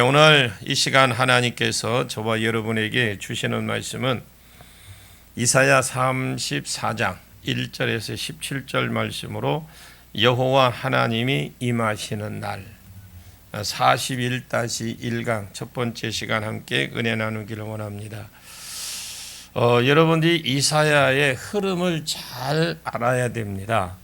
오늘 이 시간 하나님께서 저와 여러분에게 주시는 말씀은 이사야 34장 1절에서 17절 말씀으로 여호와 하나님이 임하시는 날 41-1강 첫 번째 시간 함께 은혜 나누기를 원합니다. 여러분들이 이사야의 흐름을 잘 알아야 됩니다.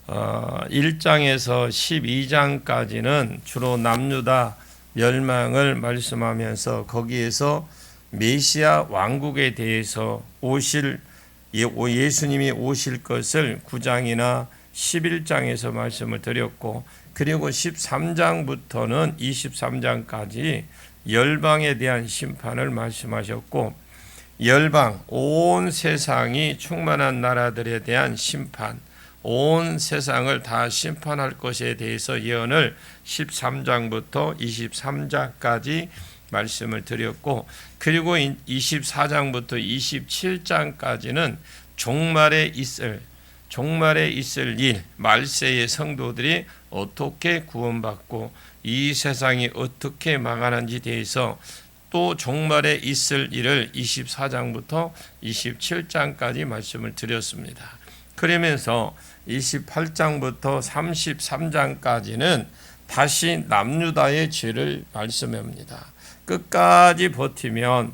1장에서 12장까지는 주로 남유다 멸망을 말씀하면서 거기에서 메시아 왕국에 대해서 예수님이 오실 것을 9장이나 11장에서 말씀을 드렸고, 그리고 13장부터는 23장까지 열방에 대한 심판을 말씀하셨고, 열방 온 세상이 충만한 나라들에 대한 심판, 온 세상을 다 심판할 것에 대해서 예언을 13장부터 23장까지 말씀을 드렸고, 그리고 24장부터 27장까지는 종말에 있을 일, 말세의 성도들이 어떻게 구원받고 이 세상이 어떻게 망하는지 대해서 또 종말에 있을 일을 24장부터 27장까지 말씀을 드렸습니다. 그러면서 28장부터 33장까지는 다시 남유다의 죄를 말씀합니다. 끝까지 버티면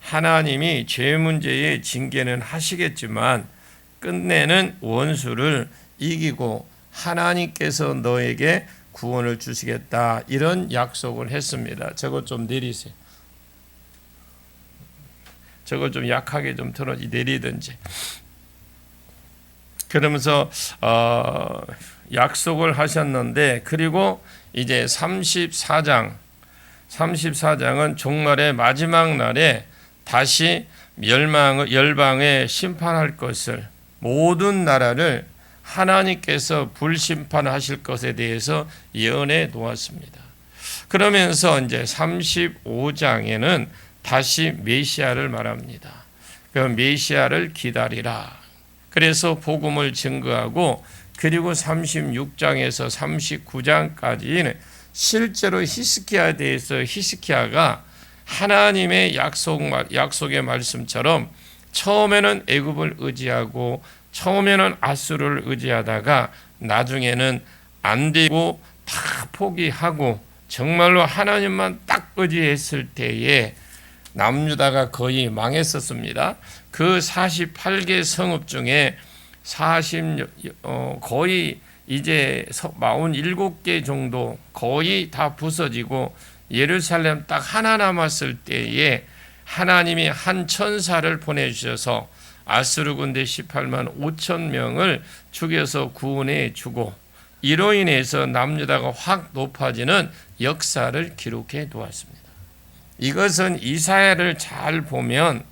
하나님이 죄 문제의 징계는 하시겠지만 끝내는 원수를 이기고 하나님께서 너에게 구원을 주시겠다, 이런 약속을 했습니다. 저거 좀 내리세요. 저거 좀 약하게 좀 내리든지. 그러면서 약속을 하셨는데, 그리고 이제 34장은 종말의 마지막 날에 다시 열방에 심판할 것을, 모든 나라를 하나님께서 불심판하실 것에 대해서 예언해 놓았습니다. 그러면서 이제 35장에는 다시 메시아를 말합니다. 그 메시아를 기다리라. 그래서 복음을 증거하고, 그리고 36장에서 39장까지는 실제로 히스기야에 대해서 히스기야가 하나님의 약속의 말씀처럼 처음에는 애굽을 의지하고 처음에는 아수르를 의지하다가 나중에는 안 되고 다 포기하고 정말로 하나님만 딱 의지했을 때에 남유다가 거의 망했었습니다. 그 48개 성읍 중에 거의 이제 47개 정도 거의 다 부서지고 예루살렘 딱 하나 남았을 때에 하나님이 한 천사를 보내주셔서 아수르 군대 18만 5천 명을 죽여서 구원해 주고, 이로 인해서 남유다가 확 높아지는 역사를 기록해 두었습니다. 이것은 이사야를 잘 보면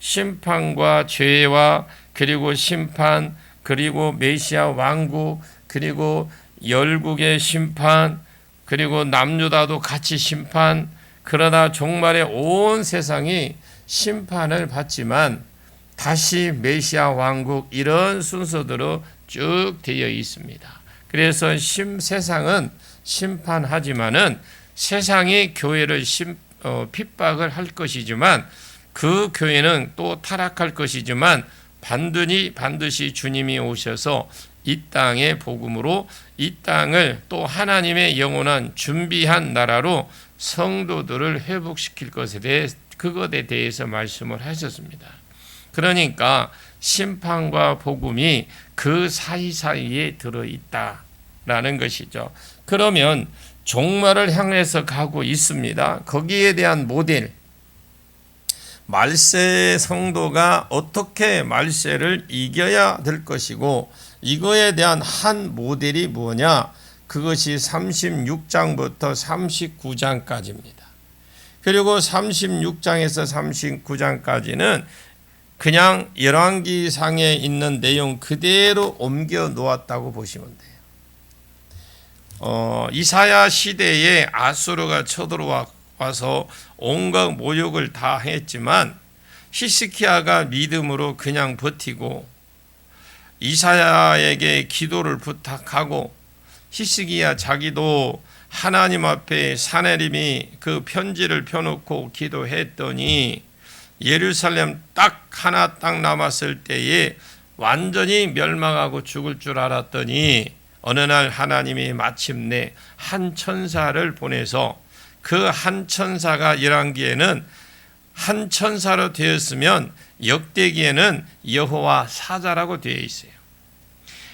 심판과 죄와 그리고 심판, 그리고 메시아 왕국, 그리고 열국의 심판, 그리고 남유다도 같이 심판, 그러나 종말에 온 세상이 심판을 받지만 다시 메시아 왕국, 이런 순서대로 쭉 되어 있습니다. 그래서 세상은 심판하지만은 세상이 교회를 핍박을 할 것이지만 그 교회는 또 타락할 것이지만 반드시 주님이 오셔서 이 땅의 복음으로 이 땅을 또 하나님의 영원한 준비한 나라로 성도들을 회복시킬 그것에 대해서 말씀을 하셨습니다. 그러니까 심판과 복음이 그 사이사이에 들어있다라는 것이죠. 그러면 종말을 향해서 가고 있습니다. 거기에 대한 모델, 말세 성도가 어떻게 말세를 이겨야 될 것이고, 이거에 대한 한 모델이 뭐냐? 그것이 36장부터 39장까지입니다. 그리고 36장에서 39장까지는 그냥 열왕기상에 있는 내용 그대로 옮겨 놓았다고 보시면 돼요. 이사야 시대에 아수르가 쳐들어와서 온갖 모욕을 다 했지만 히스기야가 믿음으로 그냥 버티고 이사야에게 기도를 부탁하고, 히스기야 자기도 하나님 앞에 사내림이 그 편지를 펴놓고 기도했더니 예루살렘 딱 하나 딱 남았을 때에 완전히 멸망하고 죽을 줄 알았더니 어느 날 하나님이 마침내 한 천사를 보내서 그 한 천사가 열왕기에는 한 천사로 되었으면 역대기에는 여호와 사자라고 되어 있어요.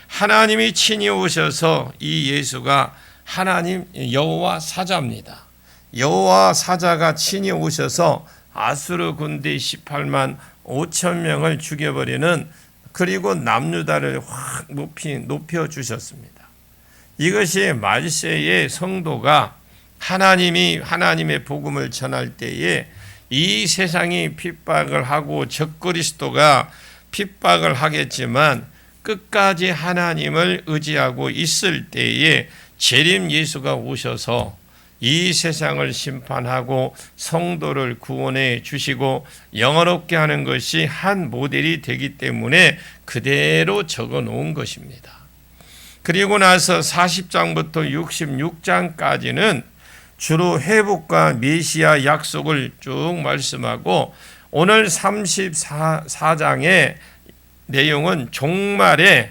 하나님이 친히 오셔서 이 예수가 하나님 여호와 사자입니다. 여호와 사자가 친히 오셔서 아수르 군대 18만 5천 명을 죽여버리는, 그리고 남유다를 확 높여 주셨습니다. 이것이 말세의 성도가 하나님의 복음을 전할 때에 이 세상이 핍박을 하고 적그리스도가 핍박을 하겠지만 끝까지 하나님을 의지하고 있을 때에 재림 예수가 오셔서 이 세상을 심판하고 성도를 구원해 주시고 영원롭게 하는 것이 한 모델이 되기 때문에 그대로 적어 놓은 것입니다. 그리고 나서 40장부터 66장까지는 주로 회복과 메시아 약속을 쭉 말씀하고, 오늘 34장의 내용은 종말에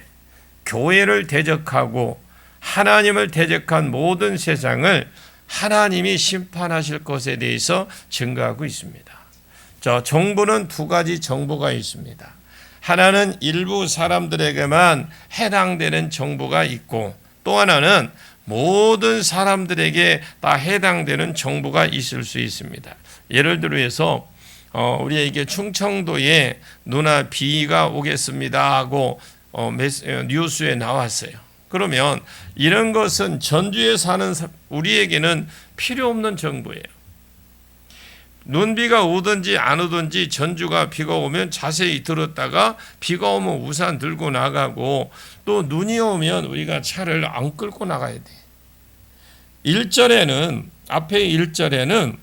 교회를 대적하고 하나님을 대적한 모든 세상을 하나님이 심판하실 것에 대해서 증거하고 있습니다. 정부는 두 가지 정부가 있습니다. 하나는 일부 사람들에게만 해당되는 정부가 있고, 또 하나는 모든 사람들에게 다 해당되는 정부가 있을 수 있습니다. 예를 들어서 우리에게 충청도에 누나 비가 오겠습니다 하고 뉴스에 나왔어요. 그러면 이런 것은 전주에 사는 우리에게는 필요 없는 정보예요. 눈비가 오든지 안 오든지 전주가 비가 오면 자세히 들었다가 비가 오면 우산 들고 나가고, 또 눈이 오면 우리가 차를 안 끌고 나가야 돼. 1절에는 앞에 1절에는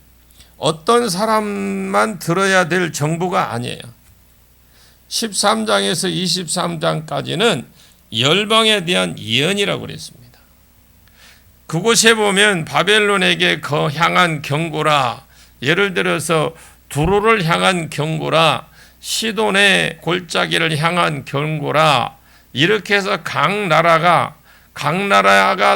어떤 사람만 들어야 될 정보가 아니에요. 13장에서 23장까지는 열방에 대한 예언이라고 그랬습니다. 그곳에 보면 바벨론에게 향한 경고라, 예를 들어서 두로를 향한 경고라, 시돈의 골짜기를 향한 경고라, 이렇게 해서 각 나라가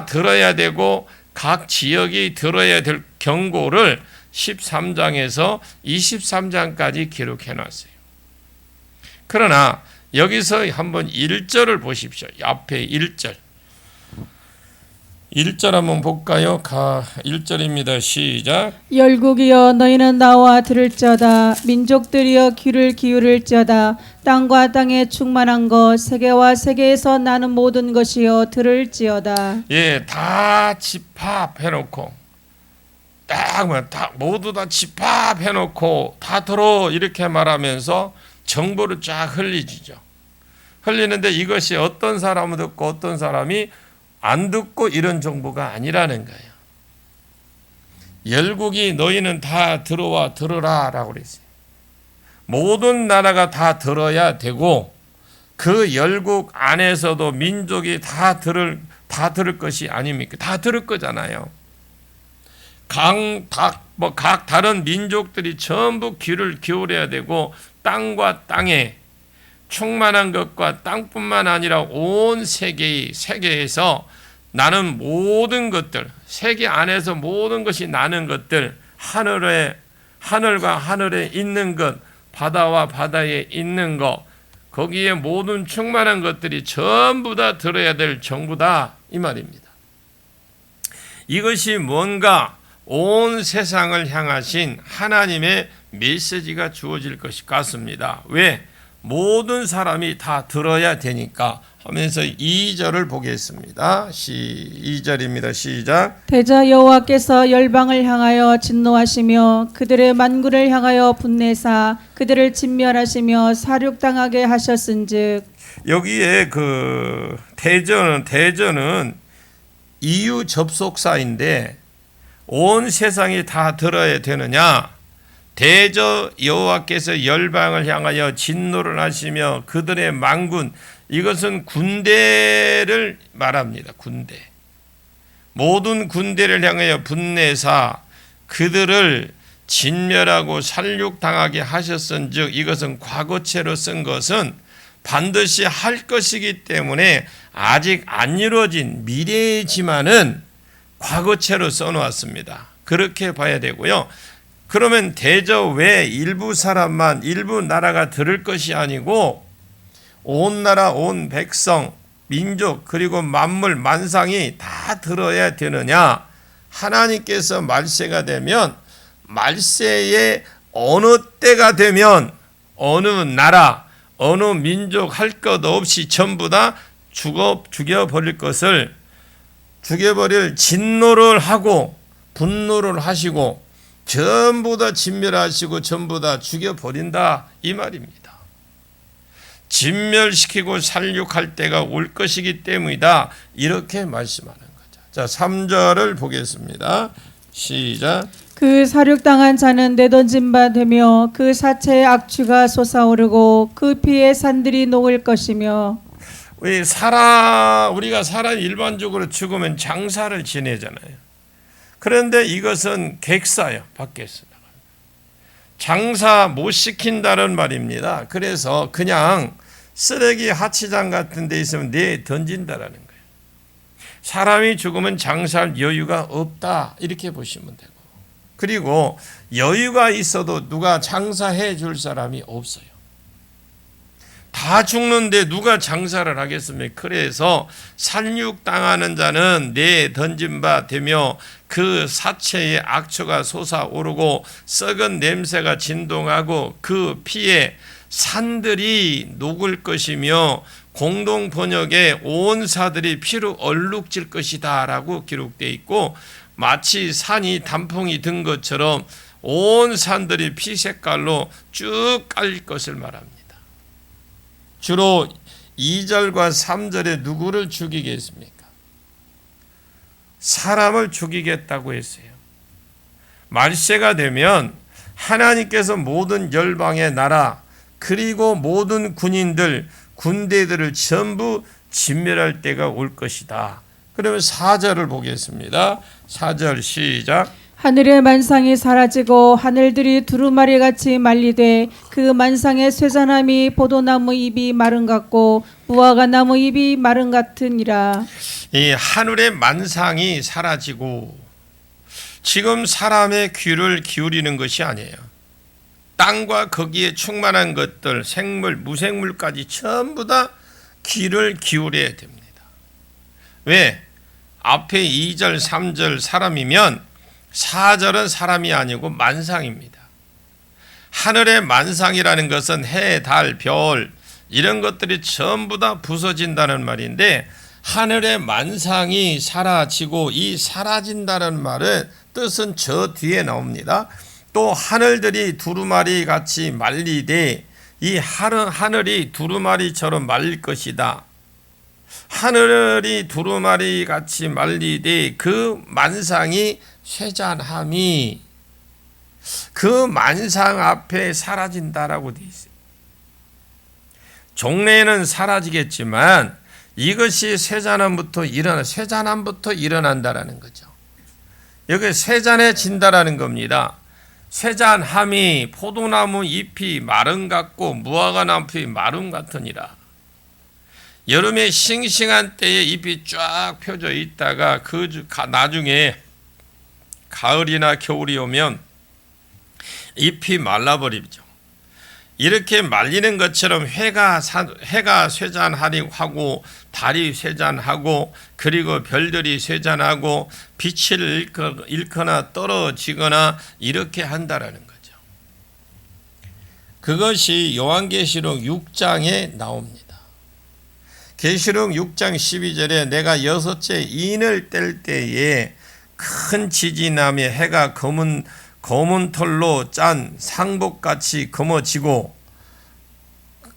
들어야 되고 각 지역이 들어야 될 경고를 13장에서 23장까지 기록해 놨어요. 그러나 여기서 한번 1절을 보십시오. 앞에 1절. 1절 한번 볼까요? 1절입니다. 시작. 열국이여 너희는 나와 들을지어다. 민족들이여 귀를 기울일지어다. 땅과 땅에 충만한 것, 세계와 세계에서 나는 모든 것이여 들을지어다. 예, 다 집합해놓고 모두 다 집합해놓고 다 들어 이렇게 말하면서 정보를 쫙 흘리죠. 흘리는데 이것이 어떤 사람은 듣고 어떤 사람이 안 듣고 이런 정보가 아니라는 거예요. 열국이 너희는 다 들으라 라고 그랬어요. 모든 나라가 다 들어야 되고, 그 열국 안에서도 민족이 다 들을 것이 아닙니까? 다 들을 거잖아요. 각 다른 민족들이 전부 귀를 기울여야 되고, 땅과 땅에 충만한 것과 땅뿐만 아니라 온 세계에서 나는 모든 것들, 세계 안에서 모든 것이 나는 것들, 하늘과 하늘에 있는 것, 바다와 바다에 있는 것, 거기에 모든 충만한 것들이 전부 다 들어야 될 정부다 이 말입니다. 이것이 뭔가 온 세상을 향하신 하나님의 메시지가 주어질 것 같습니다. 왜? 모든 사람이 다 들어야 되니까 하면서 2절을 보겠습니다. 2절입니다. 시작. 대저 여호와께서 열방을 향하여 진노하시며 그들의 만군을 향하여 분내사 그들을 진멸하시며 사륙당하게 하셨은즉. 여기에 그 대저는 이유 접속사인데 온 세상이 다 들어야 되느냐? 대저 여호와께서 열방을 향하여 진노를 하시며 그들의 만군, 이것은 군대를 말합니다. 모든 군대를 향하여 분내사 그들을 진멸하고 살육당하게 하셨은즉 이것은 과거체로 쓴 것은 반드시 할 것이기 때문에 아직 안 이루어진 미래이지만은 과거체로 써놓았습니다. 그렇게 봐야 되고요. 그러면 대저 왜 일부 사람만 일부 나라가 들을 것이 아니고 온 나라 온 백성 민족 그리고 만물 만상이 다 들어야 되느냐? 하나님께서 말세가 되면 말세의 어느 때가 되면 어느 나라 어느 민족 할 것 없이 전부 다 죽여버릴 것을 죽여버릴 진노를 하고 분노를 하시고 전부 다 진멸하시고 전부 다 죽여버린다 이 말입니다. 진멸시키고 살육할 때가 올 것이기 때문이다 이렇게 말씀하는 거죠. 자 3절을 보겠습니다. 시작. 그 살육당한 자는 내던진 바 되며 그 사체의 악취가 솟아오르고 그 피의 산들이 녹을 것이며. 우리가 사람 일반적으로 죽으면 장사를 지내잖아요. 그런데 이것은 객사예요. 밖에서 장사 못 시킨다는 말입니다. 그래서 그냥 쓰레기 하치장 같은 데 있으면 내 던진다라는 거예요. 사람이 죽으면 장사할 여유가 없다 이렇게 보시면 되고, 그리고 여유가 있어도 누가 장사해 줄 사람이 없어요. 다 죽는데 누가 장사를 하겠습니까? 그래서 살육당하는 자는 내 던진 바 되며 그 사체의 악취가 솟아오르고 썩은 냄새가 진동하고 그 피에 산들이 녹을 것이며 공동 번역에 온 사들이 피로 얼룩질 것이다 라고 기록되어 있고, 마치 산이 단풍이 든 것처럼 온 산들이 피 색깔로 쭉 깔릴 것을 말합니다. 주로 2절과 3절에 누구를 죽이겠습니까? 사람을 죽이겠다고 했어요. 말세가 되면 하나님께서 모든 열방의 나라 그리고 모든 군인들 군대들을 전부 진멸할 때가 올 것이다. 그러면 4절을 보겠습니다. 4절 시작. 하늘의 만상이 사라지고 하늘들이 두루마리 같이 말리되 그 만상의 쇠잔함이 포도나무 잎이 마른 같고 무화과 나무 잎이 마른 같으니라. 이 하늘의 만상이 사라지고 지금 사람의 귀를 기울이는 것이 아니에요. 땅과 거기에 충만한 것들 생물 무생물까지 전부 다 귀를 기울여야 됩니다. 왜? 앞에 2절 3절 사람이면 4절은 사람이 아니고 만상입니다. 하늘의 만상이라는 것은 해, 달, 별 이런 것들이 전부 다 부서진다는 말인데, 하늘의 만상이 사라지고 이 사라진다는 말은 뜻은 저 뒤에 나옵니다. 또 하늘들이 두루마리 같이 말리되 이 하늘이 두루마리처럼 말릴 것이다. 하늘이 두루마리 같이 말리되 그 만상이 쇠잔함이 그 만상 앞에 사라진다라고 되어 있어요. 종래에는 사라지겠지만 이것이 쇠잔함부터 일어난다라는 거죠. 여기 쇠잔해진다라는 겁니다. 쇠잔함이 포도나무 잎이 마름 같고 무화과 나무 잎이 마름 같으니라. 여름에 싱싱한 때에 잎이 쫙 펴져 있다가 나중에 가을이나 겨울이 오면 잎이 말라버리죠. 이렇게 말리는 것처럼 해가 쇠잔하고 달이 쇠잔하고 그리고 별들이 쇠잔하고 빛을 잃거나 떨어지거나 이렇게 한다라는 거죠. 그것이 요한계시록 6장에 나옵니다. 계시록 6장 12절에 내가 여섯째 인을 뗄 때에 큰 지진이 나며 해가 검은 털로 짠 상복같이 검어지고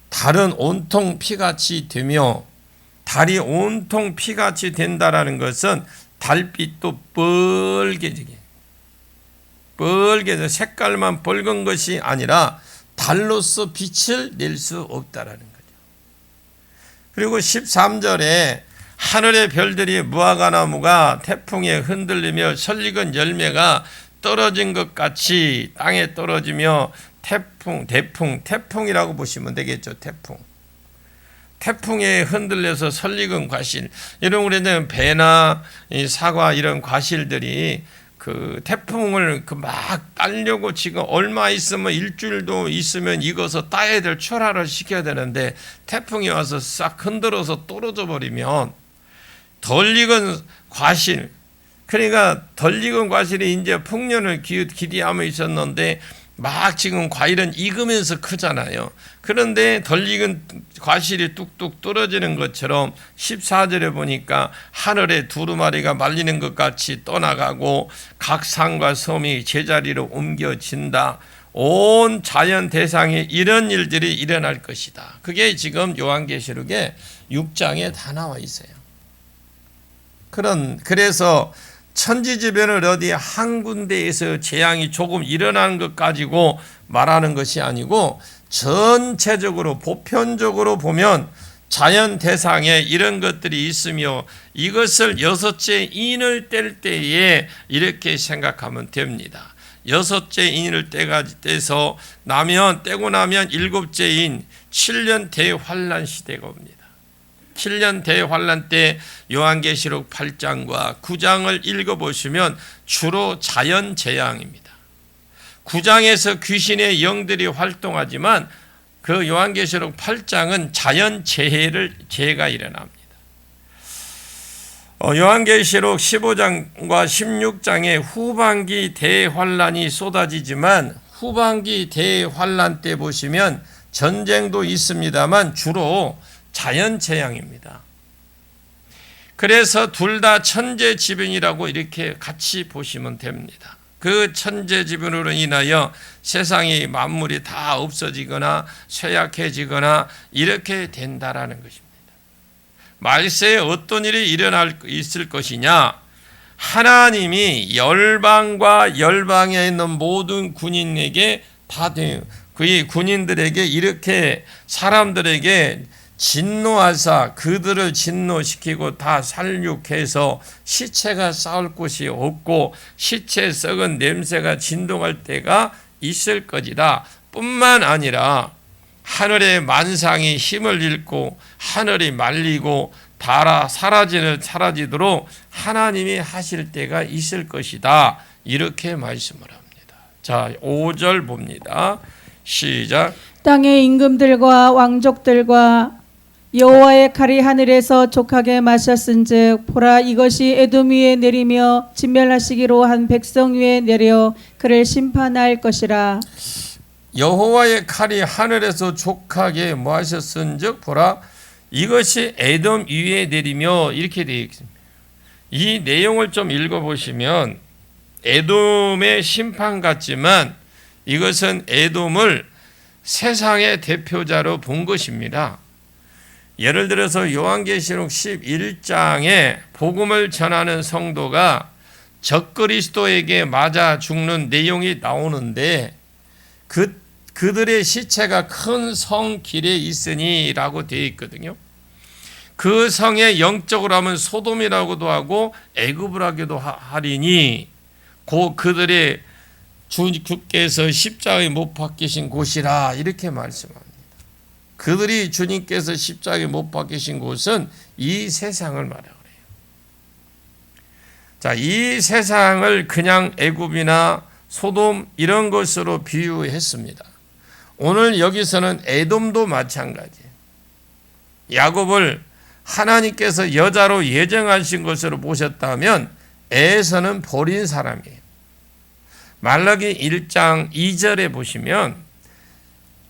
달은 온통 피같이 되며, 달이 온통 피같이 된다라는 것은 달빛도 뻘개지게 색깔만 붉은 것이 아니라 달로서 빛을 낼 수 없다라는 거죠. 그리고 13절에 하늘의 별들이 무화과나무가 태풍에 흔들리며 설익은 열매가 떨어진 것 같이 땅에 떨어지며 태풍이라고 보시면 되겠죠. 태풍에 흔들려서 설익은 과실. 이런 우리는 배나 사과 이런 과실들이 그 태풍을 막 따려고 지금 얼마 있으면 일주일도 있으면 익어서 따야 될 출하를 시켜야 되는데 태풍이 와서 싹 흔들어서 떨어져 버리면 덜 익은 과실, 그러니까 덜 익은 과실이 이제 풍년을 기대하며 있었는데 막 지금 과일은 익으면서 크잖아요. 그런데 덜 익은 과실이 뚝뚝 떨어지는 것처럼 14절에 보니까 하늘에 두루마리가 말리는 것 같이 떠나가고 각 산과 섬이 제자리로 옮겨진다. 온 자연 대상에 이런 일들이 일어날 것이다. 그게 지금 요한계시록의 6장에 다 나와 있어요. 그래서 천지지변을 어디 한 군데에서 재앙이 조금 일어나는 것 가지고 말하는 것이 아니고 전체적으로 보편적으로 보면 자연 대상에 이런 것들이 있으며 이것을 여섯째 인을 뗄 때에 이렇게 생각하면 됩니다. 여섯째 인을 떼서 떼고 나면 일곱째 인 7년 대환란 시대가 옵니다. 7년 대환란 때 요한계시록 8장과 9장을 읽어보시면 주로 자연재앙입니다. 9장에서 귀신의 영들이 활동하지만 그 요한계시록 8장은 자연재해가 일어납니다. 요한계시록 15장과 16장에 후반기 대환란이 쏟아지지만 후반기 대환란 때 보시면 전쟁도 있습니다만 주로 자연재앙입니다. 그래서 둘 다 천재지변이라고 이렇게 같이 보시면 됩니다. 그 천재지변으로 인하여 세상의 만물이 다 없어지거나 쇠약해지거나 이렇게 된다라는 것입니다. 말세에 어떤 일이 있을 것이냐? 하나님이 열방과 열방에 있는 모든 군인에게 그 군인들에게 이렇게 사람들에게 진노하사 그들을 진노시키고 다 살육해서 시체가 쌓을 곳이 없고 시체 썩은 냄새가 진동할 때가 있을 것이다. 뿐만 아니라 하늘의 만상이 힘을 잃고 하늘이 말리고 사라지도록 하나님이 하실 때가 있을 것이다. 이렇게 말씀을 합니다. 자, 5절 봅니다. 시작. 땅의 임금들과 왕족들과 여호와의 칼이 하늘에서 족하게 마셨은즉 보라 이것이 에돔 위에 내리며 진멸하시기로 한 백성 위에 내려 그를 심판할 것이라. 여호와의 칼이 하늘에서 족하게 하셨은즉 보라 이것이 에돔 위에 내리며 이렇게 되어 있습니다. 이 내용을 좀 읽어보시면 에돔의 심판 같지만 이것은 에돔을 세상의 대표자로 본 것입니다. 예를 들어서 요한계시록 11장에 복음을 전하는 성도가 적그리스도에게 맞아 죽는 내용이 나오는데 그들의 시체가 큰 성 길에 있으니 라고 되어 있거든요. 그 성에 영적으로 하면 소돔이라고도 하고 애굽이라고도 하리니 그들의 주께서 십자가에 못 박히신 곳이라 이렇게 말씀합니다. 그들이 주님께서 십자가에 못 박히신 곳은 이 세상을 말하고 그래요. 자, 이 세상을 그냥 애굽이나 소돔 이런 것으로 비유했습니다. 오늘 여기서는 에돔도 마찬가지예요. 야곱을 하나님께서 여자로 예정하신 것으로 보셨다면 에서는 버린 사람이에요. 말라기 1장 2절에 보시면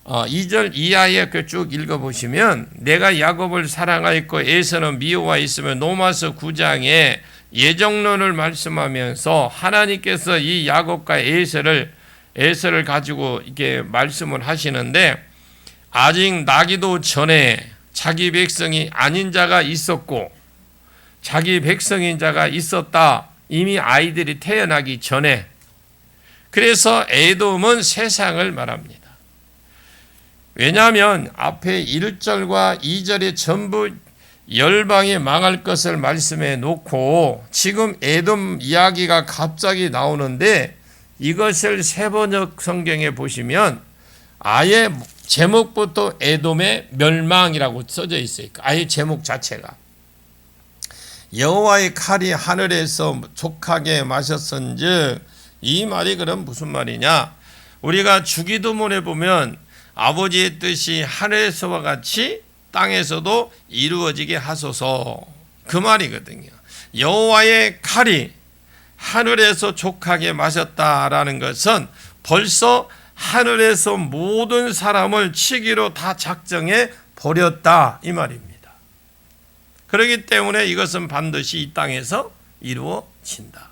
2절 이하에 쭉 읽어보시면 내가 야곱을 사랑하였고 에서는 미워하였으며 로마서 9장에 예정론을 말씀하면서 하나님께서 이 야곱과 에서를 가지고 이렇게 말씀을 하시는데 아직 나기도 전에 자기 백성이 아닌 자가 있었고 자기 백성인 자가 있었다. 이미 아이들이 태어나기 전에. 그래서 에돔은 세상을 말합니다. 왜냐하면 앞에 1절과 2절에 전부 열방이 망할 것을 말씀해 놓고 지금 에돔 이야기가 갑자기 나오는데 이것을 세번역 성경에 보시면 아예 제목부터 에돔의 멸망이라고 써져 있어요. 아예 제목 자체가. 여호와의 칼이 하늘에서 족하게 마셨은즉, 이 말이 그럼 무슨 말이냐? 우리가 주기도문에 보면 아버지의 뜻이 하늘에서와 같이 땅에서도 이루어지게 하소서, 그 말이거든요. 여호와의 칼이 하늘에서 족하게 마셨다라는 것은 벌써 하늘에서 모든 사람을 치기로 다 작정해 버렸다, 이 말입니다. 그렇기 때문에 이것은 반드시 이 땅에서 이루어진다.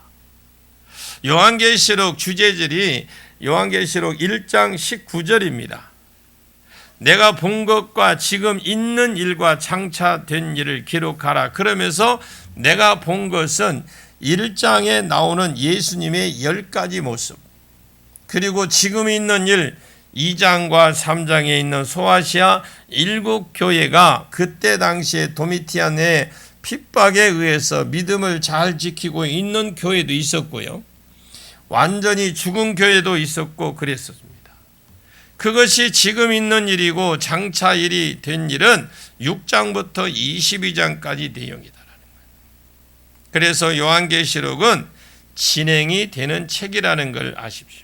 요한계시록 주제절이 요한계시록 1장 19절입니다. 내가 본 것과 지금 있는 일과 장차 된 일을 기록하라. 그러면서 내가 본 것은 1장에 나오는 예수님의 10가지 모습, 그리고 지금 있는 일 2장과 3장에 있는 소아시아 7교회가 그때 당시에 도미티안의 핍박에 의해서 믿음을 잘 지키고 있는 교회도 있었고요, 완전히 죽은 교회도 있었고 그랬습니다. 그것이 지금 있는 일이고 장차 일이 된 일은 6장부터 22장까지 내용이다라는 거예요. 그래서 요한계시록은 진행이 되는 책이라는 걸 아십시오.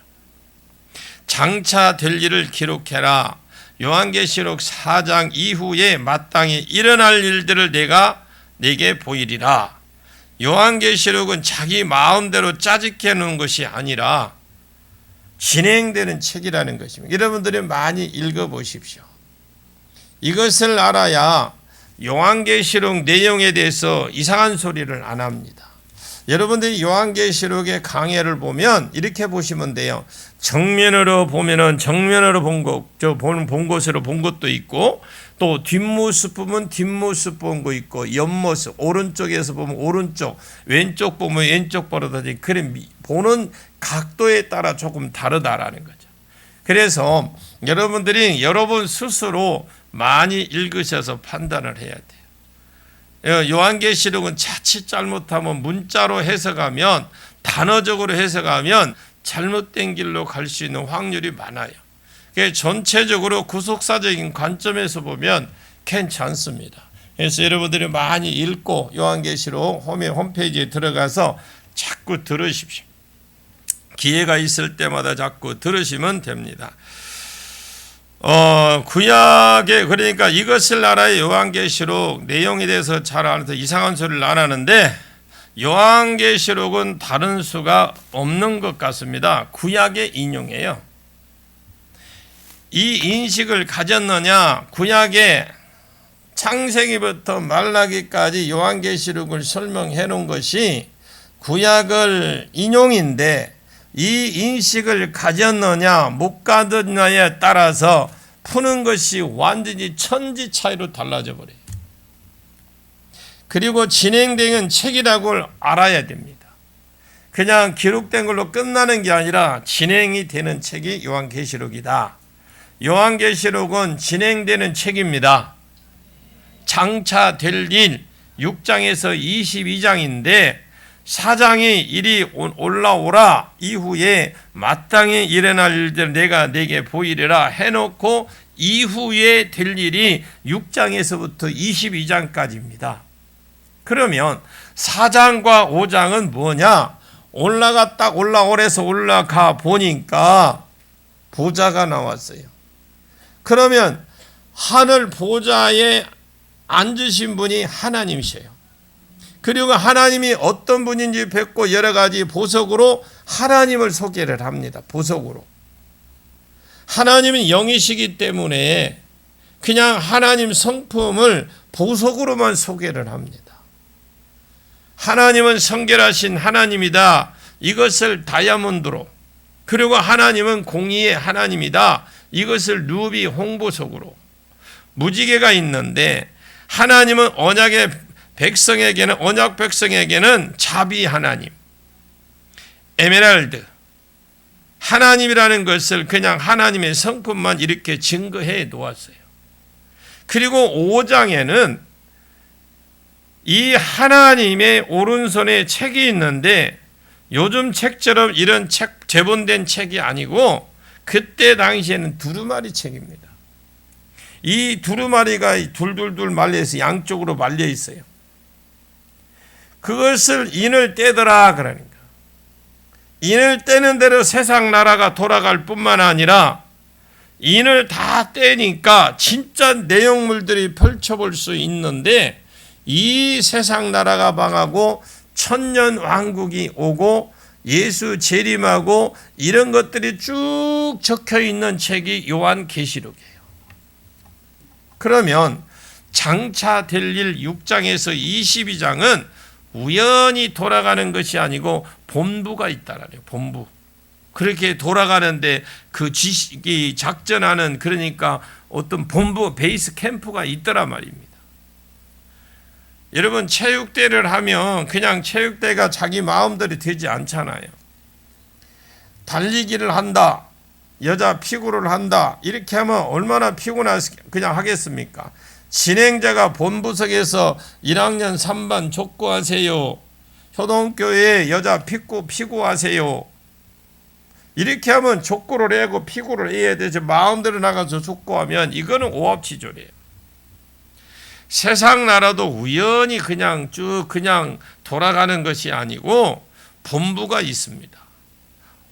장차 될 일을 기록해라. 요한계시록 4장 이후에 마땅히 일어날 일들을 내가 내게 보이리라. 요한계시록은 자기 마음대로 짜집게 해놓은 것이 아니라 진행되는 책이라는 것입니다. 여러분들이 많이 읽어보십시오. 이것을 알아야 요한계시록 내용에 대해서 이상한 소리를 안 합니다. 여러분들이 요한계시록의 강해를 보면 이렇게 보시면 돼요. 정면으로 보면은 정면으로 본 것으로 본 것도 있고, 또 뒷모습 보면 뒷모습 본 거 있고, 옆모습 오른쪽에서 보면 오른쪽, 왼쪽 보면 왼쪽 보라든지, 그래 보는 각도에 따라 조금 다르다라는 거죠. 그래서 여러분들이 여러분 스스로 많이 읽으셔서 판단을 해야 돼요. 요한계시록은 자칫 잘못하면 문자로 해석하면, 단어적으로 해석하면 잘못된 길로 갈 수 있는 확률이 많아요. 전체적으로 구속사적인 관점에서 보면 괜찮습니다. 그래서 여러분들이 많이 읽고 요한계시록 홈페이지에 들어가서 자꾸 들으십시오. 기회가 있을 때마다 자꾸 들으시면 됩니다. 구약에, 그러니까 이것을 알아야 요한계시록 내용에 대해서 잘 알아서 이상한 소리를 안 하는데, 요한계시록은 다른 수가 없는 것 같습니다. 구약의 인용이에요. 이 인식을 가졌느냐? 구약에 창세기부터 말라기까지 요한계시록을 설명해 놓은 것이 구약을 인용인데, 이 인식을 가졌느냐 못 가졌느냐에 따라서 푸는 것이 완전히 천지 차이로 달라져 버려요. 그리고 진행되는 책이라고 알아야 됩니다. 그냥 기록된 걸로 끝나는 게 아니라 진행이 되는 책이 요한계시록이다. 요한계시록은 진행되는 책입니다. 장차 될 일 6장에서 22장인데 4장이 일이 올라오라 이후에 마땅히 일어날 일들 내가 내게 보이리라 해놓고 이후에 될 일이 6장에서부터 22장까지입니다. 그러면 4장과 5장은 뭐냐? 올라오래서 올라가 보니까 보좌가 나왔어요. 그러면 하늘 보좌에 앉으신 분이 하나님이셔요. 그리고 하나님이 어떤 분인지 뵙고 여러 가지 보석으로 하나님을 소개를 합니다. 보석으로. 하나님은 영이시기 때문에 그냥 하나님 성품을 보석으로만 소개를 합니다. 하나님은 성결하신 하나님이다. 이것을 다이아몬드로. 그리고 하나님은 공의의 하나님이다. 이것을 루비 홍보석으로. 무지개가 있는데 하나님은 언약 백성에게는 자비 하나님, 에메랄드, 하나님이라는 것을 그냥 하나님의 성품만 이렇게 증거해 놓았어요. 그리고 5장에는 이 하나님의 오른손에 책이 있는데 요즘 책처럼 이런 책 제본된 책이 아니고 그때 당시에는 두루마리 책입니다. 이 두루마리가 둘둘둘 말려서 양쪽으로 말려 있어요. 그것을 인을 떼더라 그러니까. 인을 떼는 대로 세상 나라가 돌아갈 뿐만 아니라 인을 다 떼니까 진짜 내용물들이 펼쳐볼 수 있는데 이 세상 나라가 망하고 천년 왕국이 오고 예수 재림하고 이런 것들이 쭉 적혀 있는 책이 요한계시록이에요. 그러면 장차 될 일 6장에서 22장은 우연히 돌아가는 것이 아니고 본부가 있다라요. 본부. 그렇게 돌아가는데 그 지식이 작전하는 그러니까 어떤 본부 베이스 캠프가 있더라 말입니다. 여러분 체육대를 하면 그냥 체육대가 자기 마음대로 되지 않잖아요. 달리기를 한다. 여자 피구를 한다. 이렇게 하면 얼마나 피곤해서 그냥 하겠습니까? 진행자가 본부석에서 1학년 3반 족구하세요. 효동교회 여자 피구하세요. 이렇게 하면 족구를 해고 피구를 해야 되지 마음대로 나가서 족구하면 이거는 오합지졸이에요. 세상 나라도 우연히 그냥 쭉 그냥 돌아가는 것이 아니고 본부가 있습니다.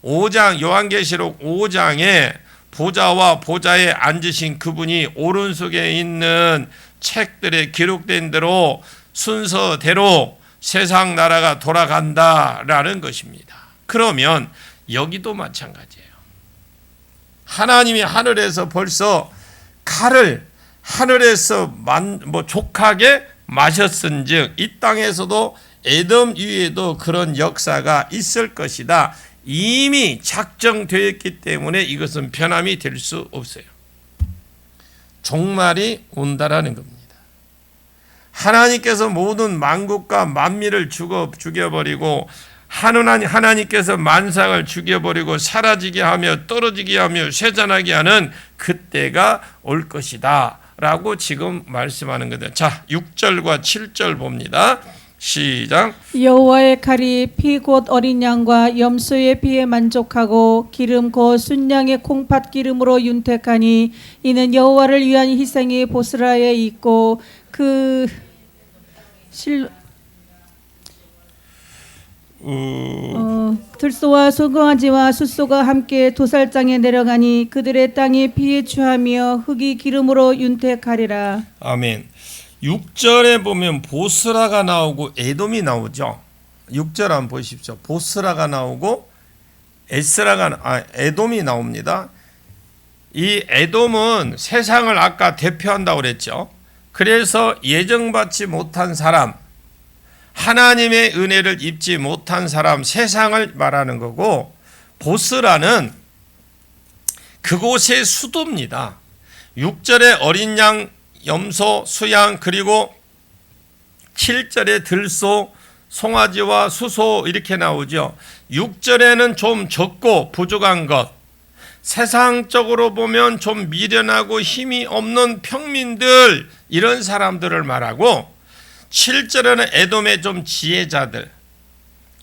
5장 요한계시록 5장에 보좌와 보좌에 앉으신 그분이 오른쪽에 있는 책들에 기록된 대로 순서대로 세상 나라가 돌아간다라는 것입니다. 그러면 여기도 마찬가지예요. 하나님이 하늘에서 벌써 칼을 하늘에서 족하게 마셨은즉 이 땅에서도 에돔 위에도 그런 역사가 있을 것이다. 이미 작정되었기 때문에 이것은 변함이 될 수 없어요. 종말이 온다라는 겁니다. 하나님께서 모든 만국과 만민을 죽여버리고 하나님께서 만상을 죽여버리고 사라지게 하며 떨어지게 하며 쇠잔하게 하는 그때가 올 것이다 라고 지금 말씀하는 거죠. 자, 6절과 7절 봅니다. 시작. 여호와의 칼이 피 곧 어린 양과 염소의 피에 만족하고 기름 곧 순양의 콩팥 기름으로 윤택하니 이는 여호와를 위한 희생이 보스라에 있고 들소와 소강아지와 숫소가 함께 도살장에 내려가니 그들의 땅이 피에 취하며 흙이 기름으로 윤택하리라. 아멘. 6절에 보면 보스라가 나오고 에돔이 나오죠. 6절 한번 보십시오. 보스라가 나오고 에돔이 나옵니다. 이 에돔은 세상을 아까 대표한다고 그랬죠. 그래서 예정받지 못한 사람, 하나님의 은혜를 입지 못한 사람, 세상을 말하는 거고, 보스라는 그곳의 수도입니다. 6절에 어린 양, 염소, 수양, 그리고 7절에 들소, 송아지와 수소 이렇게 나오죠. 6절에는 좀 적고 부족한 것, 세상적으로 보면 좀 미련하고 힘이 없는 평민들, 이런 사람들을 말하고, 7절에는 에돔의 좀 지혜자들,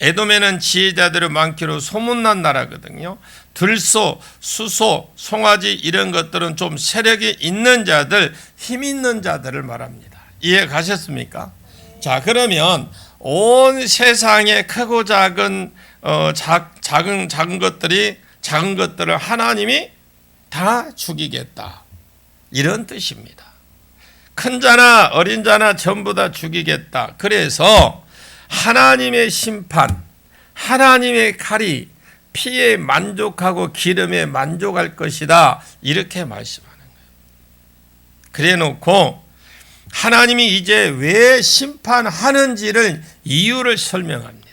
에돔에는 지혜자들이 많기로 소문난 나라거든요. 들소, 수소, 송아지 이런 것들은 좀 세력이 있는 자들, 힘 있는 자들을 말합니다. 이해 가셨습니까? 자, 그러면 온 세상의 크고 작은 작은 것들을 하나님이 다 죽이겠다, 이런 뜻입니다. 큰 자나 어린 자나 전부 다 죽이겠다. 그래서 하나님의 심판, 하나님의 칼이 피에 만족하고 기름에 만족할 것이다, 이렇게 말씀하는 거예요. 그래 놓고 하나님이 이제 왜 심판하는지를 이유를 설명합니다.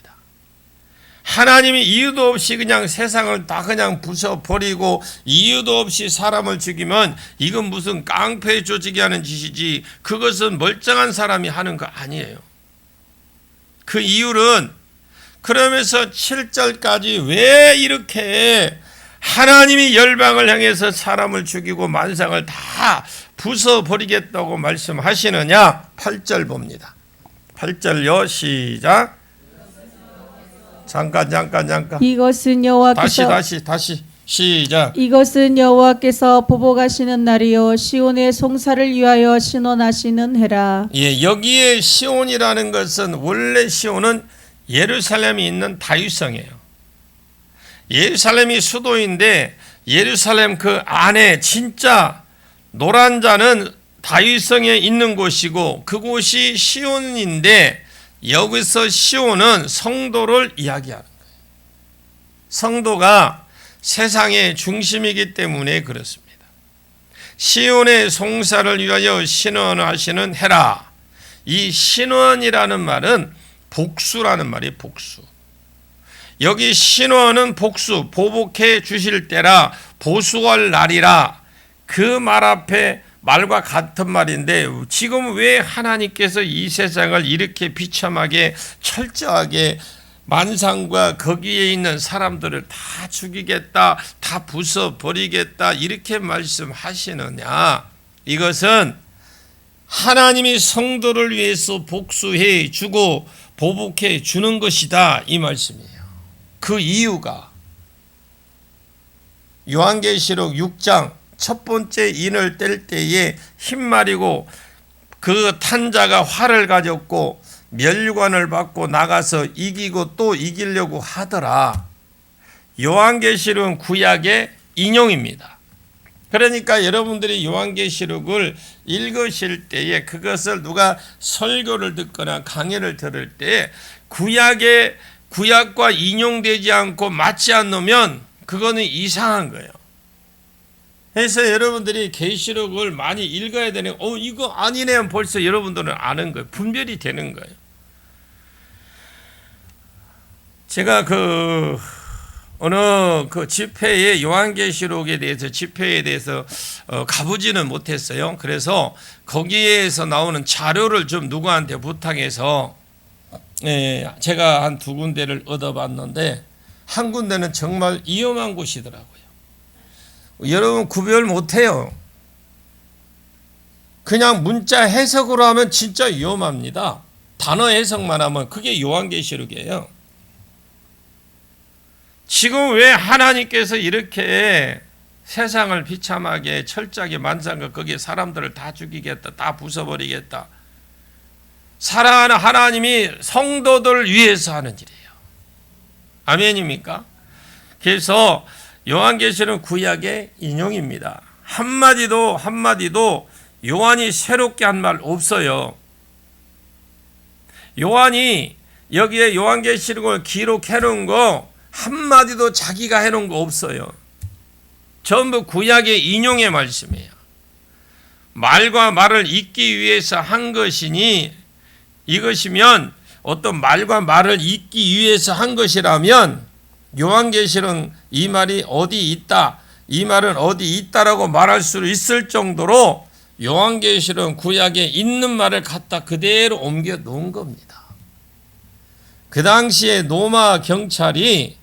하나님이 이유도 없이 그냥 세상을 다 그냥 부숴버리고 이유도 없이 사람을 죽이면 이건 무슨 깡패 조직이 하는 짓이지, 그것은 멀쩡한 사람이 하는 거 아니에요. 그 이유는, 그러면서 7절까지 왜 이렇게 하나님이 열방을 향해서 사람을 죽이고 만상을 다 부숴버리겠다고 말씀하시느냐. 8절 봅니다. 8절요. 시작. 잠깐. 이것은 여호와께서 다시 시작. 이것은 여호와께서 보복하시는 날이요 시온의 송사를 위하여 신원하시는 해라. 예, 여기에 시온이라는 것은 원래 시온은 예루살렘이 있는 다윗성이에요. 예루살렘이 수도인데 예루살렘 그 안에 진짜 노란 자는 다윗성에 있는 곳이고 그곳이 시온인데 여기서 시온은 성도를 이야기하는 거예요. 성도가 세상의 중심이기 때문에 그렇습니다. 시온의 송사를 위하여 신원하시는 해라. 이 신원이라는 말은 복수라는 말이에요. 복수. 여기 신원은 복수, 보복해 주실 때라 보수할 날이라 그 말 앞에 말과 같은 말인데 지금 왜 하나님께서 이 세상을 이렇게 비참하게 철저하게 만상과 거기에 있는 사람들을 다 죽이겠다, 다 부숴버리겠다 이렇게 말씀하시느냐. 이것은 하나님이 성도를 위해서 복수해 주고 보복해 주는 것이다 이 말씀이에요. 그 이유가 요한계시록 6장 첫 번째 인을 뗄 때에 흰말이고 그 탄자가 활을 가졌고 멸관을 받고 나가서 이기고 또 이기려고 하더라. 요한계시록은 구약의 인용입니다. 그러니까 여러분들이 요한계시록을 읽으실 때에 그것을 누가 설교를 듣거나 강의를 들을 때 구약과 인용되지 않고 맞지 않으면 그거는 이상한 거예요. 그래서 여러분들이 계시록을 많이 읽어야 되는 이거 아니네 벌써 여러분들은 아는 거예요. 분별이 되는 거예요. 제가 어느 집회에 요한계시록에 대해서 집회에 대해서 가보지는 못했어요. 그래서 거기에서 나오는 자료를 좀 누구한테 부탁해서 제가 한 두 군데를 얻어봤는데 한 군데는 정말 위험한 곳이더라고요. 여러분 구별 못해요. 그냥 문자 해석으로 하면 진짜 위험합니다. 단어 해석만 하면 그게 요한계시록이에요. 지금 왜 하나님께서 이렇게 세상을 비참하게 철저하게 만상과 거기에 사람들을 다 죽이겠다, 다 부숴버리겠다. 사랑하는 하나님이 성도들을 위해서 하는 일이에요. 아멘입니까? 그래서 요한계시록은 구약의 인용입니다. 한마디도 요한이 새롭게 한 말 없어요. 요한이 여기에 요한계시록을 기록해 놓은 거 한마디도 자기가 해놓은 거 없어요. 전부 구약의 인용의 말씀이에요. 말과 말을 잇기 위해서 한 것이니 이것이면 어떤 말과 말을 잇기 위해서 한 것이라면 요한계시록은 이 말이 어디 있다, 이 말은 어디 있다라고 말할 수 있을 정도로 요한계시록은 구약에 있는 말을 갖다 그대로 옮겨 놓은 겁니다. 그 당시에 로마 경찰이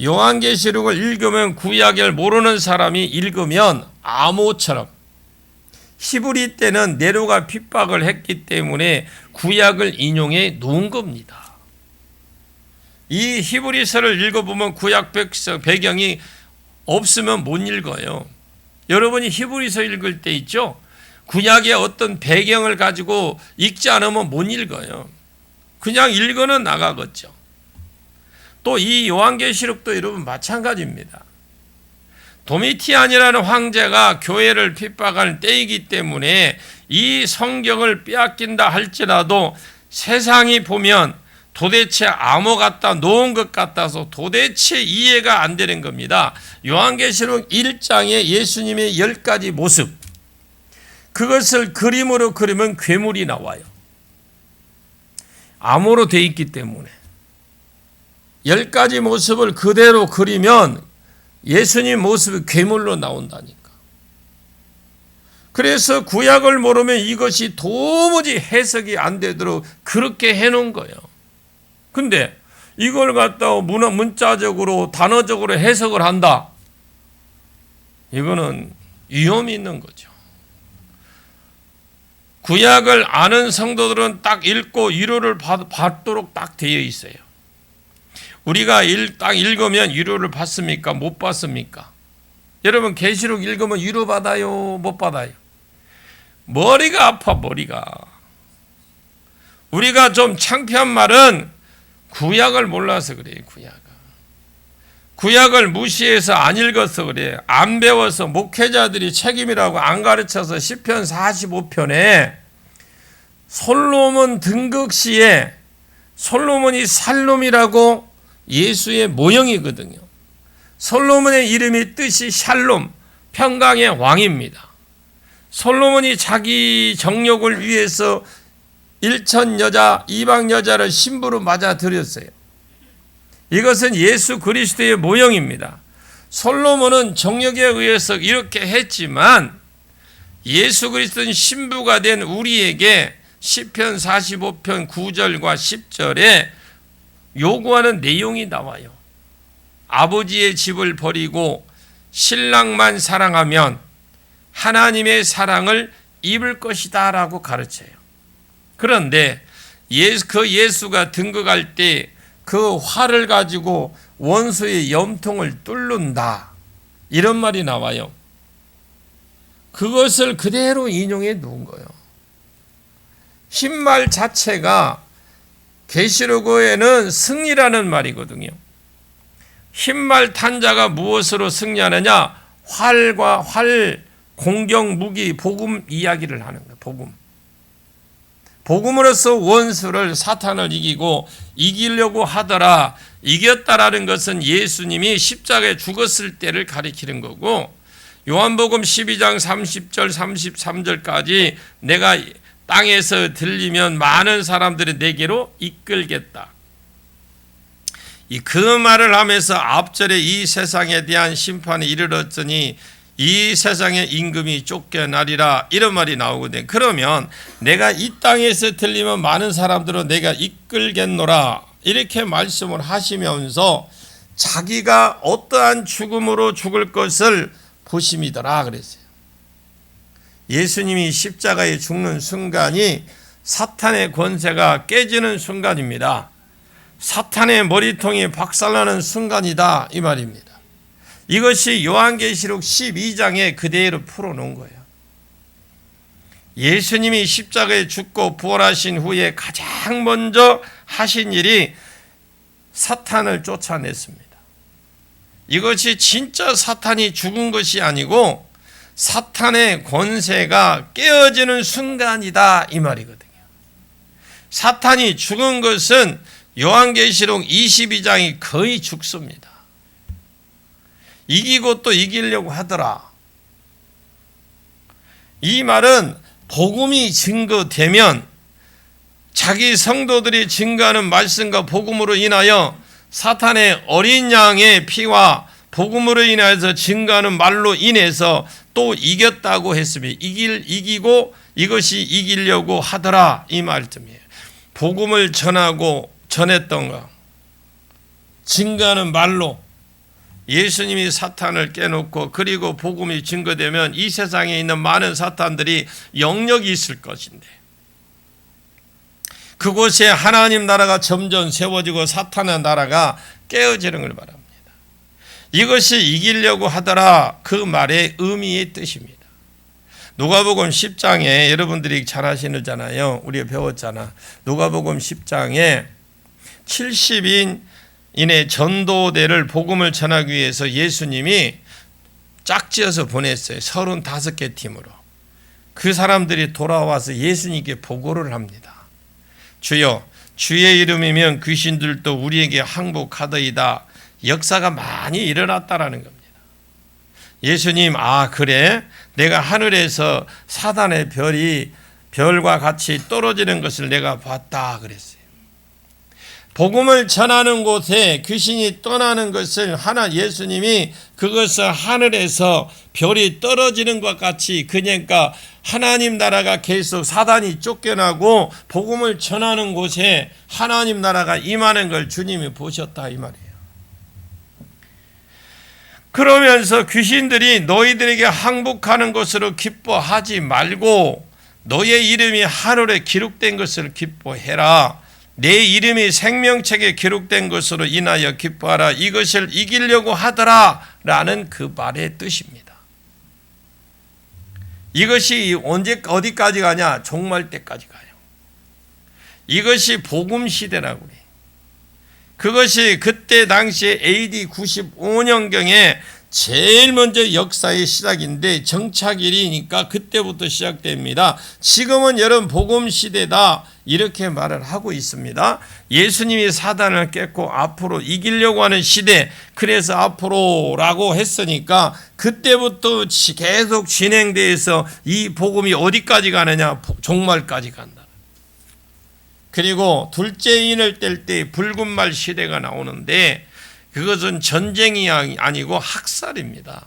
요한계시록을 읽으면 구약을 모르는 사람이 읽으면 암호처럼 히브리 때는 네로가 핍박을 했기 때문에 구약을 인용해 놓은 겁니다. 이 히브리서를 읽어보면 구약 배경이 없으면 못 읽어요. 여러분이 히브리서 읽을 때 있죠? 구약의 어떤 배경을 가지고 읽지 않으면 못 읽어요. 그냥 읽어는 나가겠죠. 또 이 요한계시록도 여러분 마찬가지입니다. 도미티안이라는 황제가 교회를 핍박하는 때이기 때문에 이 성경을 빼앗긴다 할지라도 세상이 보면 도대체 암호 갖다 놓은 것 같아서 도대체 이해가 안 되는 겁니다. 요한계시록 1장에 예수님의 10가지 모습, 그것을 그림으로 그리면 괴물이 나와요. 암호로 되어 있기 때문에 10가지 모습을 그대로 그리면 예수님 모습이 괴물로 나온다니까. 그래서 구약을 모르면 이것이 도무지 해석이 안 되도록 그렇게 해놓은 거예요. 근데 이걸 갖다가 문자적으로 단어적으로 해석을 한다. 이거는 위험이 있는 거죠. 구약을 아는 성도들은 딱 읽고 위로를 받도록 딱 되어 있어요. 우리가 딱 읽으면 위로를 받습니까? 못 받습니까? 여러분 계시록 읽으면 위로 받아요? 못 받아요? 머리가 아파, 머리가. 우리가 좀 창피한 말은 구약을 몰라서 그래요. 구약을 무시해서 안 읽어서 그래요. 안 배워서 목회자들이 책임이라고 안 가르쳐서 시편 45편에 솔로몬 등극시에 솔로몬이 살롬이라고 예수의 모형이거든요. 솔로몬의 이름이 뜻이 샬롬, 평강의 왕입니다. 솔로몬이 자기 정욕을 위해서 일천 여자, 이방 여자를 신부로 맞아들였어요. 이것은 예수 그리스도의 모형입니다. 솔로몬은 정욕에 의해서 이렇게 했지만 예수 그리스도는 신부가 된 우리에게 시편 45편 9절과 10절에 요구하는 내용이 나와요. 아버지의 집을 버리고 신랑만 사랑하면 하나님의 사랑을 입을 것이다 라고 가르쳐요. 그런데 예수가 등극할 때 그 활을 가지고 원수의 염통을 뚫는다, 이런 말이 나와요. 그것을 그대로 인용해 놓은 거예요. 흰말 자체가 계시록어에는 승리라는 말이거든요. 흰말 탄 자가 무엇으로 승리하느냐? 활과 활, 공격, 무기, 복음 이야기를 하는 거예요. 복음으로서 원수를, 사탄을 이기려고 하더라. 이겼다라는 것은 예수님이 십자가에 죽었을 때를 가리키는 거고, 요한복음 12장 30절 33절까지 내가 땅에서 들리면 많은 사람들을 내게로 이끌겠다. 그 말을 하면서 앞절에 이 세상에 대한 심판이 이르렀으니 이 세상의 임금이 쫓겨나리라, 이런 말이 나오거든요. 그러면 내가 이 땅에서 들리면 많은 사람들을 내가 이끌겠노라, 이렇게 말씀을 하시면서 자기가 어떠한 죽음으로 죽을 것을 보심이더라 그랬어요. 예수님이 십자가에 죽는 순간이 사탄의 권세가 깨지는 순간입니다. 사탄의 머리통이 박살나는 순간이다, 이 말입니다. 이것이 요한계시록 12장에 그대로 풀어놓은 거예요. 예수님이 십자가에 죽고 부활하신 후에 가장 먼저 하신 일이 사탄을 쫓아냈습니다. 이것이 진짜 사탄이 죽은 것이 아니고 사탄의 권세가 깨어지는 순간이다, 이 말이거든요. 사탄이 죽은 것은 요한계시록 22장이 거의 죽습니다. 이기고 또 이기려고 하더라. 이 말은 복음이 증거되면 자기 성도들이 증거하는 말씀과 복음으로 인하여 사탄의 어린 양의 피와 복음으로 인해서 증거하는 말로 인해서 또 이겼다고 했습니다. 이기고 이것이 이기려고 하더라, 이 말씀이에요. 복음을 전했던 거, 증거하는 말로 예수님이 사탄을 깨놓고, 그리고 복음이 증거되면 이 세상에 있는 많은 사탄들이 영역이 있을 것인데 그곳에 하나님 나라가 점점 세워지고 사탄의 나라가 깨어지는 걸 말합니다. 이것이 이기려고 하더라, 그 말의 의미의 뜻입니다. 누가복음 10장에 여러분들이 잘 아시잖아요. 우리가 배웠잖아. 누가복음 10장에 70인의 전도대를 복음을 전하기 위해서 예수님이 짝지어서 보냈어요. 35개 팀으로. 그 사람들이 돌아와서 예수님께 보고를 합니다. 주여, 주의 이름이면 귀신들도 우리에게 항복하더이다. 역사가 많이 일어났다라는 겁니다. 예수님, 그래? 내가 하늘에서 사단의 별과 같이 떨어지는 것을 내가 봤다 그랬어요. 복음을 전하는 곳에 귀신이 떠나는 것을 예수님이 그것을 하늘에서 별이 떨어지는 것 같이, 그러니까 하나님 나라가 계속 사단이 쫓겨나고 복음을 전하는 곳에 하나님 나라가 임하는 걸 주님이 보셨다, 이 말이에요. 그러면서 귀신들이 너희들에게 항복하는 것으로 기뻐하지 말고 너의 이름이 하늘에 기록된 것을 기뻐해라. 내 이름이 생명책에 기록된 것으로 인하여 기뻐하라. 이것을 이기려고 하더라 라는 그 말의 뜻입니다. 이것이 어디까지 가냐? 종말 때까지 가요. 이것이 복음 시대라고 그래요. 그것이 그때 당시에 AD 95년경에 제일 먼저 역사의 시작인데 정착일이니까 그때부터 시작됩니다. 지금은 여러분 복음 시대다 이렇게 말을 하고 있습니다. 예수님이 사단을 깼고 앞으로 이기려고 하는 시대, 그래서 앞으로라고 했으니까 그때부터 계속 진행돼서 이 복음이 어디까지 가느냐? 종말까지 간다. 그리고 둘째 인을 뗄 때 붉은 말 시대가 나오는데 그것은 전쟁이 아니고 학살입니다.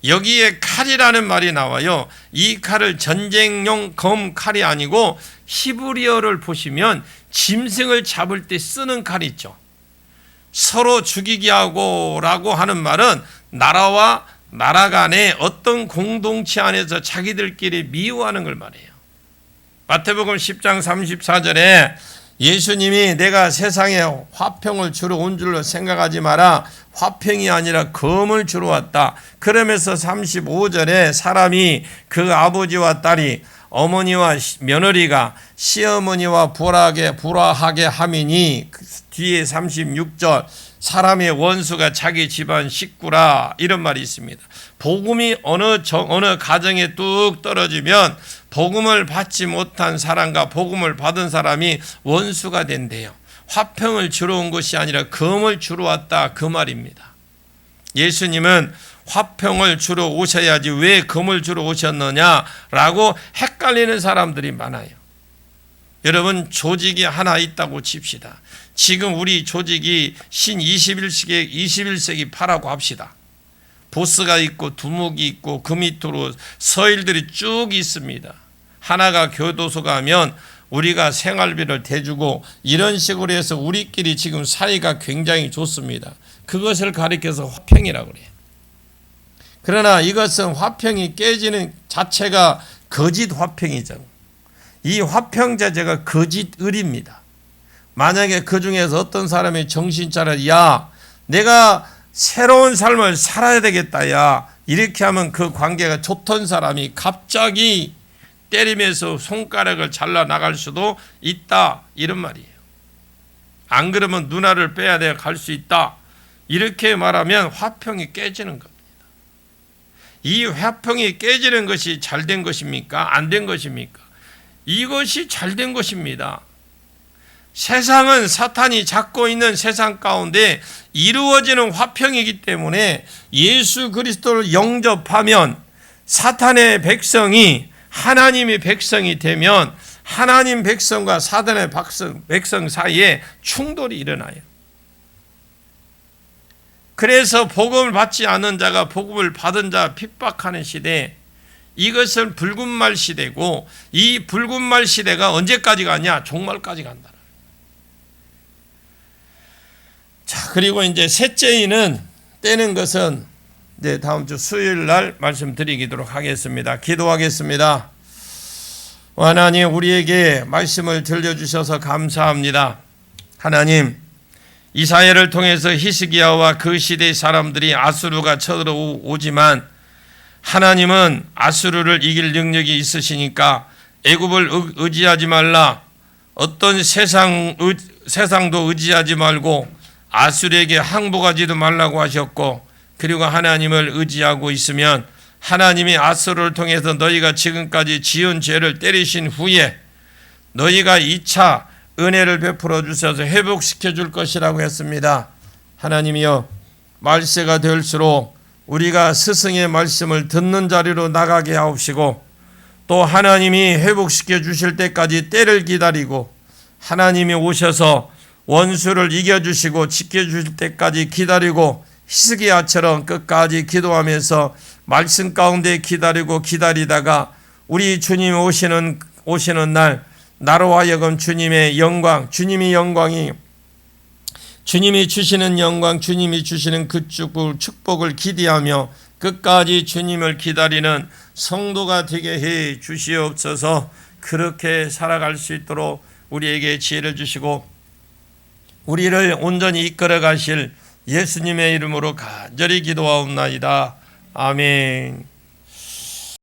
여기에 칼이라는 말이 나와요. 이 칼을 전쟁용 검 칼이 아니고 히브리어를 보시면 짐승을 잡을 때 쓰는 칼이 있죠. 서로 죽이게 하고라고 하는 말은 나라와 나라 간의 어떤 공동체 안에서 자기들끼리 미워하는 걸 말해요. 마태복음 10장 34절에 예수님이 내가 세상에 화평을 주러 온 줄로 생각하지 마라. 화평이 아니라 검을 주러 왔다. 그러면서 35절에 사람이 그 아버지와 딸이 어머니와 며느리가 시어머니와 불화하게 함이니, 뒤에 36절 사람의 원수가 자기 집안 식구라, 이런 말이 있습니다. 복음이 어느 가정에 뚝 떨어지면 복음을 받지 못한 사람과 복음을 받은 사람이 원수가 된대요. 화평을 주러 온 것이 아니라 검을 주러 왔다, 그 말입니다. 예수님은 화평을 주러 오셔야지 왜 검을 주러 오셨느냐라고 헷갈리는 사람들이 많아요. 여러분, 조직이 하나 있다고 칩시다. 지금 우리 조직이 신 21세기 파라고 합시다. 보스가 있고 두목이 있고 그 밑으로 서일들이 쭉 있습니다. 하나가 교도소 가면 우리가 생활비를 대주고 이런 식으로 해서 우리끼리 지금 사이가 굉장히 좋습니다. 그것을 가리켜서 화평이라고 그래요. 그러나 이것은 화평이 깨지는 자체가 거짓 화평이죠. 이 화평 자체가 거짓 을입니다. 만약에 그 중에서 어떤 사람이 정신 차려, 야, 내가 새로운 삶을 살아야 되겠다, 야, 이렇게 하면 그 관계가 좋던 사람이 갑자기 때리면서 손가락을 잘라 나갈 수도 있다, 이런 말이에요. 안 그러면 누나를 빼야 돼 갈 수 있다, 이렇게 말하면 화평이 깨지는 겁니다. 이 화평이 깨지는 것이 잘된 것입니까? 안 된 것입니까? 이것이 잘된 것입니다. 세상은 사탄이 잡고 있는 세상 가운데 이루어지는 화평이기 때문에 이예수 그리스도를 영접하면 사탄의 백성이 하나님의 백성이 되면 하나님 백성과 사탄의 백성 사이에 충돌이 일어나요. 그래서 복음을 받지 않은 자가 복음을 받은 자 핍박하는 시대, 이것은 붉은 말 시대고, 이 붉은 말 시대가 언제까지 가냐? 종말까지 간다. 자, 그리고 이제 셋째 인은 떼는 것은 이제 다음 주 수요일 날 말씀드리도록 하겠습니다. 기도하겠습니다. 하나님, 우리에게 말씀을 들려주셔서 감사합니다. 하나님, 이사야를 통해서 히스기야와 그 시대의 사람들이 아수르가 쳐들어오지만 하나님은 아수르를 이길 능력이 있으시니까 애굽을 의지하지 말라, 어떤 세상도 의지하지 말고 아수르에게 항복하지도 말라고 하셨고, 그리고 하나님을 의지하고 있으면 하나님이 아수르를 통해서 너희가 지금까지 지은 죄를 때리신 후에 너희가 2차 은혜를 베풀어 주셔서 회복시켜 줄 것이라고 했습니다. 하나님이여, 말세가 될수록 우리가 스승의 말씀을 듣는 자리로 나가게 하옵시고, 또 하나님이 회복시켜 주실 때까지 때를 기다리고 하나님이 오셔서 원수를 이겨주시고 지켜주실 때까지 기다리고 히스기야처럼 끝까지 기도하면서 말씀 가운데 기다리다가 우리 주님 오시는 날 나로 하여금 주님의 영광, 주님이 주시는 영광, 주님이 주시는 그 축복을 기대하며 끝까지 주님을 기다리는 성도가 되게 해 주시옵소서. 그렇게 살아갈 수 있도록 우리에게 지혜를 주시고 우리를 온전히 이끌어 가실 예수님의 이름으로 간절히 기도하옵나이다. 아멘.